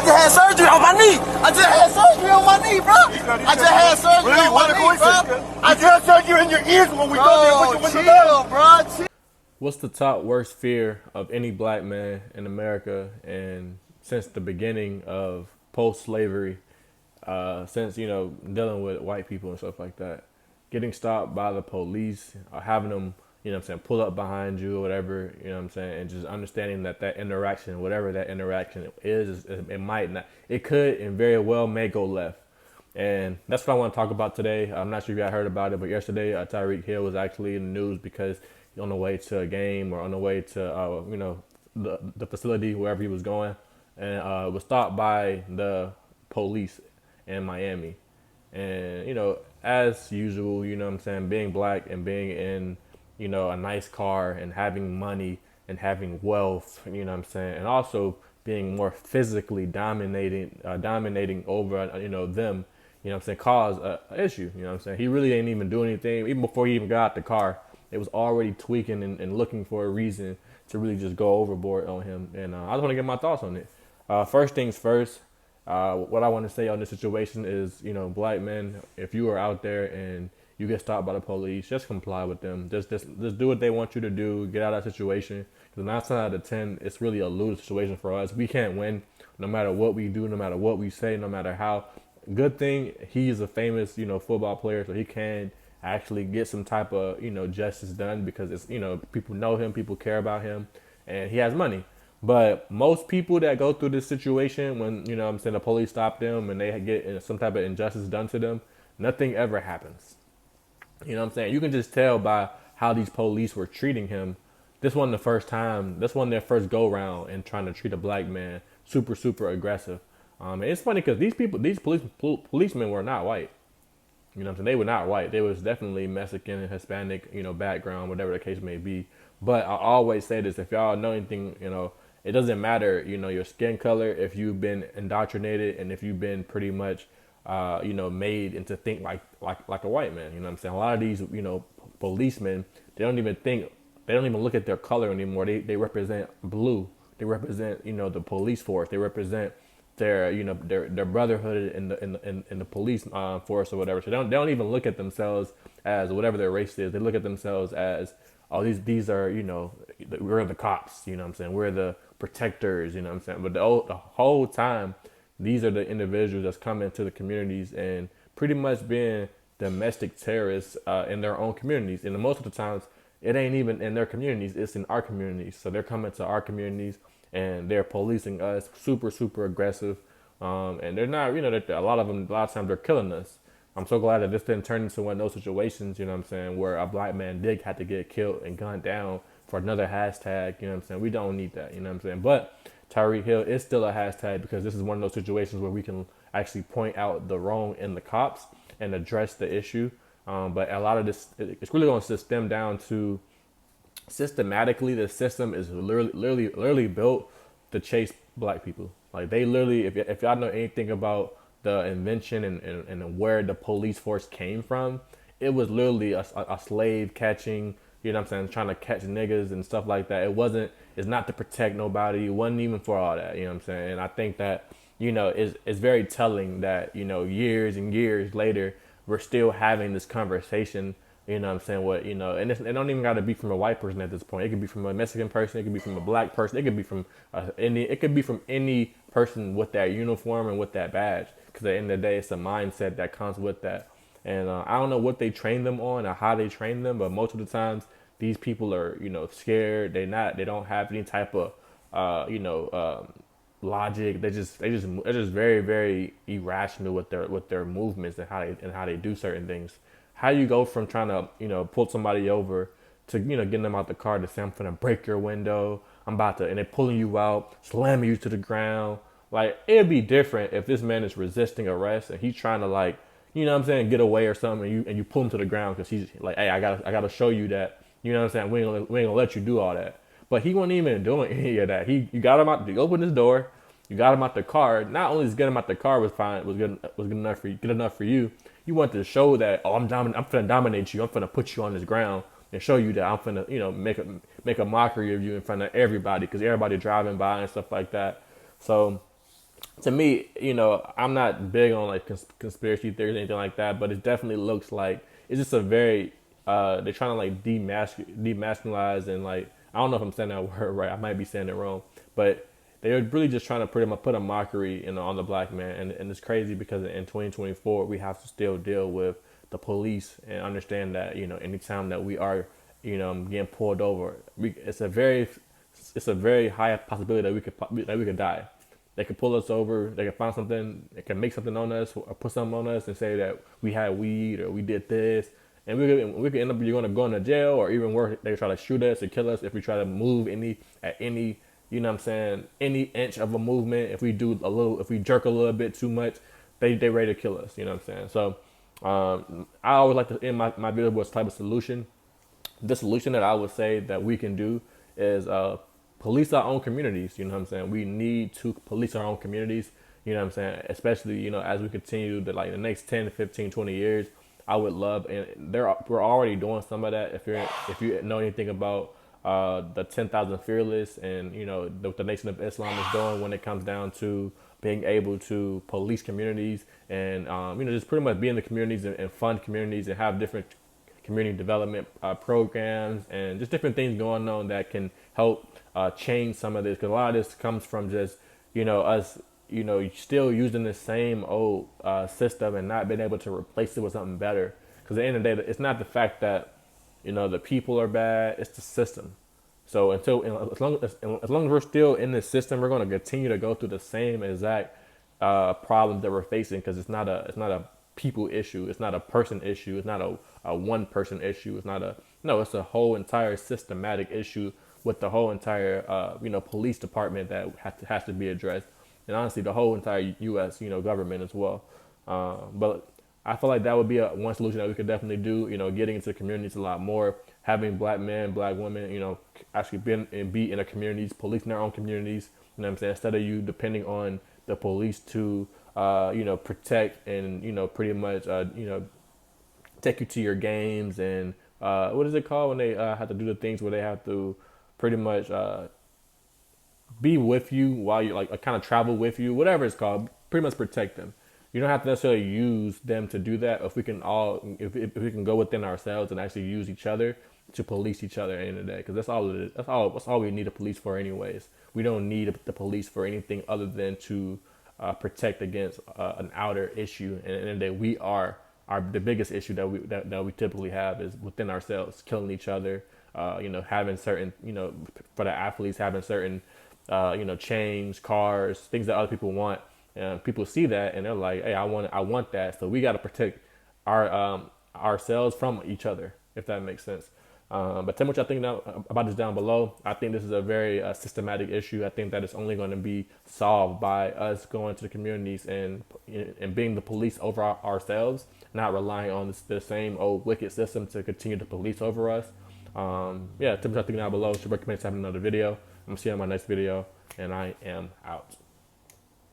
just had surgery on my knee. I just had surgery on my knee, bro. I just had surgery on my knee, bro. I just had surgery in your ears when we go there with the chill, bro. Chill. What's the top worst fear of any black man in America, and since the beginning of post-slavery, since, dealing with white people and stuff like that? Getting stopped by the police, or having them, pull up behind you or whatever, and just understanding that interaction, whatever that interaction is, it might not, it could and very well may go left. And that's what I want to talk about today. I'm not sure if you guys heard about it, but yesterday, Tyreek Hill was actually in the news because he's on the way to a game or on the way to, the facility, wherever he was going, and was stopped by the police in Miami. And, as usual, being black and being in, a nice car and having money and having wealth, and also being more physically dominating over, them, cause a issue, He really didn't even do anything. Even before he even got out the car, it was already tweaking and looking for a reason to really just go overboard on him. And I just want to get my thoughts on it. First things first, what I want to say on this situation is, black men, if you are out there and you get stopped by the police, just comply with them. Just do what they want you to do. Get out of that situation. Because 9 times out of 10, it's really a lose situation for us. We can't win no matter what we do, no matter what we say, no matter how. Good thing he's a famous, football player, so he can actually get some type of, justice done because it's, people know him, people care about him, and he has money. But most people that go through this situation when, the police stop them and they get some type of injustice done to them, nothing ever happens. You can just tell by how these police were treating him. This wasn't the first time. This wasn't their first go round in trying to treat a black man super, super aggressive. And it's funny because these policemen were not white. They were not white. They was definitely Mexican and Hispanic, background, whatever the case may be. But I always say this, if y'all know anything, it doesn't matter, your skin color, if you've been indoctrinated and if you've been pretty much, made into think like a white man. A lot of these, policemen, they don't even look at their color anymore. They represent blue. They represent, the police force. They represent their, their brotherhood in the police force or whatever. So they don't even look at themselves as whatever their race is. They look at themselves as, oh, these are, we're the cops, we're the protectors, But the whole time, these are the individuals that's come into the communities and pretty much being domestic terrorists in their own communities. And most of the times, it ain't even in their communities, it's in our communities. So they're coming to our communities and they're policing us super, super aggressive. And they're not, a lot of times they're killing us. I'm so glad that this didn't turn into one of those situations, where a black man did have to get killed and gunned down for another hashtag, We don't need that, But Tyreek Hill is still a hashtag because this is one of those situations where we can actually point out the wrong in the cops and address the issue. But a lot of this, it's really going to stem down to systematically, the system is literally built to chase black people. Like they literally, if y'all know anything about the invention and where the police force came from, it was literally a slave catching, trying to catch niggas and stuff like that. It's not to protect nobody. It wasn't even for all that, And I think that, it's very telling that, years and years later, we're still having this conversation, and it don't even got to be from a white person at this point. It could be from a Mexican person. It could be from a black person. It could be from any person with that uniform and with that badge. Because at the end of the day, it's a mindset that comes with that. And I don't know what they train them on or how they train them, but most of the times these people are, scared. They don't have any type of, logic. They're just very, very irrational with their movements and how they do certain things. How you go from trying to, pull somebody over to, getting them out the car to say, I'm finna break your window. and they're pulling you out, slamming you to the ground. Like, it'd be different if this man is resisting arrest and he's trying to, get away or something, and you pull him to the ground because he's like, hey, I gotta show you that, we ain't gonna let you do all that. But he wasn't even doing any of that. You got him out, you opened his door, you got him out the car. Not only is getting him out the car was good enough for you. You want to show that, I'm finna dominate you. I'm finna put you on this ground and show you that I'm finna, make a mockery of you in front of everybody because everybody driving by and stuff like that. So to me, you know, I'm not big on like conspiracy theories or anything like that, but it definitely looks like it's just a very they're trying to like demasculinize and like I don't know if I'm saying that word right. I might be saying it wrong, but they're really just trying to pretty much put a mockery, you know, on the black man, and it's crazy because in 2024 we have to still deal with the police and understand that, you know, anytime that we are, you know, getting pulled over, it's a very high possibility that we could die. They could pull us over. They could find something. They can make something on us or put something on us and say that we had weed or we did this, and we could end up you're gonna go into jail or even worse. They try to shoot us or kill us if we try to move any you know what I'm saying, any inch of a movement. If we jerk a little bit too much, they ready to kill us. You know what I'm saying? So I always like to end my video with type of solution. The solution that I would say that we can do is police our own communities. You know what I'm saying? We need to police our own communities. You know what I'm saying? Especially, you know, as we continue to like the next 10, 15, 20 years, I would love, and we're already doing some of that. If you know anything about the 10,000 Fearless and, you know, what the Nation of Islam is doing when it comes down to being able to police communities and, you know, just pretty much be in the communities and fund communities and have different community development programs and just different things going on that can help change some of this, because a lot of this comes from just, you know, us, you know, still using the same old system and not being able to replace it with something better. Because at the end of the day, it's not the fact that, you know, the people are bad, it's the system. So until, you know, as long as we're still in this system, we're going to continue to go through the same exact problems that we're facing, because it's not a people issue, it's not a person issue, it's not a one person issue, it's a whole entire systematic issue with the whole entire you know, police department that has to be addressed, and honestly the whole entire U.S., you know, government as well. But I feel like that would be one solution that we could definitely do. You know, getting into the communities a lot more, having black men, black women, you know, actually be in the communities, policing their own communities. You know what I'm saying? Instead of you depending on the police to, you know, protect and, you know, pretty much, you know, take you to your games and what is it called when they have to do the things where they have to pretty much be with you while you like kind of travel with you, whatever it's called, pretty much protect them. You don't have to necessarily use them to do that. If we can go within ourselves and actually use each other to police each other at the end of the day, because that's all it is. That's all we need the police for, anyways. We don't need the police for anything other than to protect against an outer issue. And at the end of the day, the biggest issue that we typically have is within ourselves, killing each other. You know, having certain, you know, for the athletes, having certain, you know, chains, cars, things that other people want. And people see that and they're like, hey, I want that. So we got to protect ourselves from each other, if that makes sense. But tell me what y'all think about this down below. I think this is a very systematic issue. I think that it's only going to be solved by us going to the communities and being the police over ourselves, not relying on the same old wicked system to continue to police over us. Yeah, tell me what y'all think down below. Should recommend having another video. I'm gonna see you on my next video, and I am out.